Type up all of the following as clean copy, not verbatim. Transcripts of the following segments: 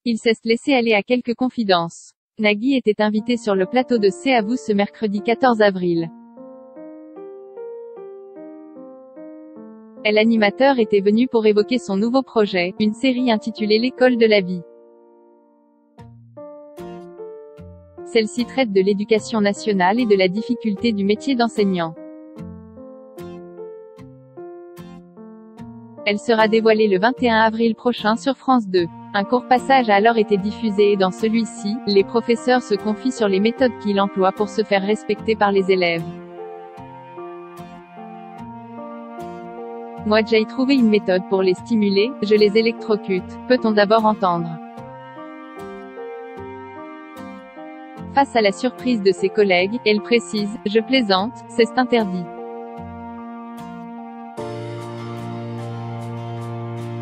Il s'est laissé aller à quelques confidences. Nagui était invité sur le plateau de C'est à vous ce mercredi 14 avril. L'animateur était venu pour évoquer son nouveau projet, une série intitulée L'école de la vie. Celle-ci traite de l'éducation nationale et de la difficulté du métier d'enseignant. Elle sera dévoilée le 21 avril prochain sur France 2. Un court passage a alors été diffusé et dans celui-ci, les professeurs se confient sur les méthodes qu'il emploie pour se faire respecter par les élèves. Moi j'ai trouvé une méthode pour les stimuler, je les électrocute, peut-on d'abord entendre. Face à la surprise de ses collègues, elle précise, je plaisante, c'est interdit.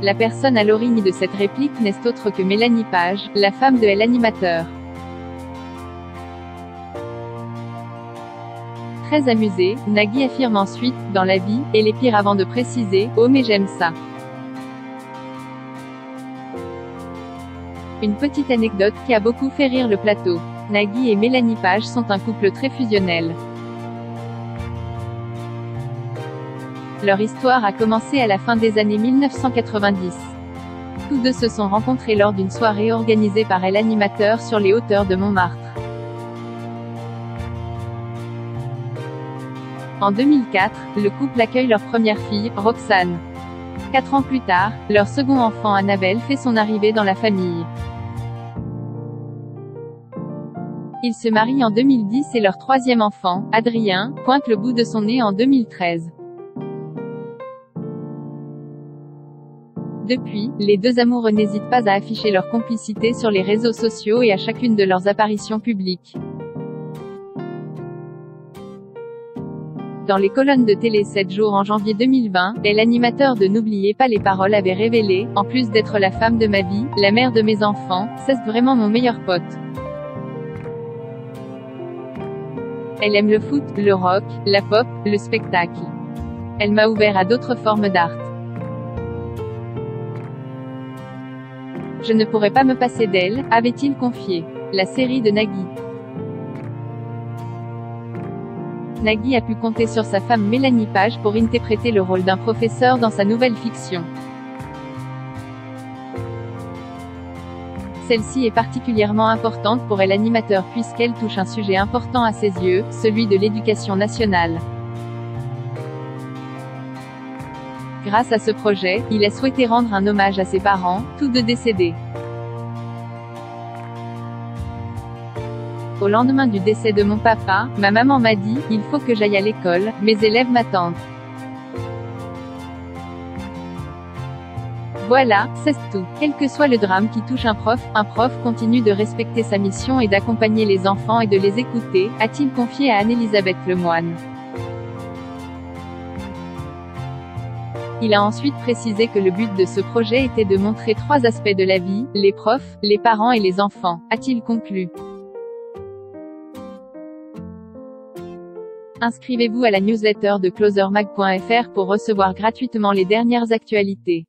La personne à l'origine de cette réplique n'est autre que Mélanie Page, la femme de l'animateur. Très amusé, Nagui affirme ensuite, dans la vie, et les pires avant de préciser, oh mais j'aime ça. Une petite anecdote qui a beaucoup fait rire le plateau. Nagui et Mélanie Page sont un couple très fusionnel. Leur histoire a commencé à la fin des années 1990. Tous deux se sont rencontrés lors d'une soirée organisée par l'animateur sur les hauteurs de Montmartre. En 2004, le couple accueille leur première fille, Roxane. 4 ans plus tard, leur second enfant Annabelle fait son arrivée dans la famille. Ils se marient en 2010 et leur troisième enfant, Adrien, pointe le bout de son nez en 2013. Depuis, les deux amoureux n'hésitent pas à afficher leur complicité sur les réseaux sociaux et à chacune de leurs apparitions publiques. Dans les colonnes de Télé 7 jours en janvier 2020, l'animateur de N'oubliez pas les paroles avait révélé, en plus d'être la femme de ma vie, la mère de mes enfants, c'est vraiment mon meilleur pote. Elle aime le foot, le rock, la pop, le spectacle. Elle m'a ouvert à d'autres formes d'art. Je ne pourrais pas me passer d'elle, avait-il confié. La série de Nagui. Nagui a pu compter sur sa femme Mélanie Page pour interpréter le rôle d'un professeur dans sa nouvelle fiction. Celle-ci est particulièrement importante pour l'animateur puisqu'elle touche un sujet important à ses yeux, celui de l'éducation nationale. Grâce à ce projet, il a souhaité rendre un hommage à ses parents, tous deux décédés. Au lendemain du décès de mon papa, ma maman m'a dit, il faut que j'aille à l'école, mes élèves m'attendent. Voilà, c'est tout. Quel que soit le drame qui touche un prof continue de respecter sa mission et d'accompagner les enfants et de les écouter, a-t-il confié à Anne-Elisabeth Lemoine. Il a ensuite précisé que le but de ce projet était de montrer 3 aspects de la vie, les profs, les parents et les enfants, a-t-il conclu. Inscrivez-vous à la newsletter de closermag.fr pour recevoir gratuitement les dernières actualités.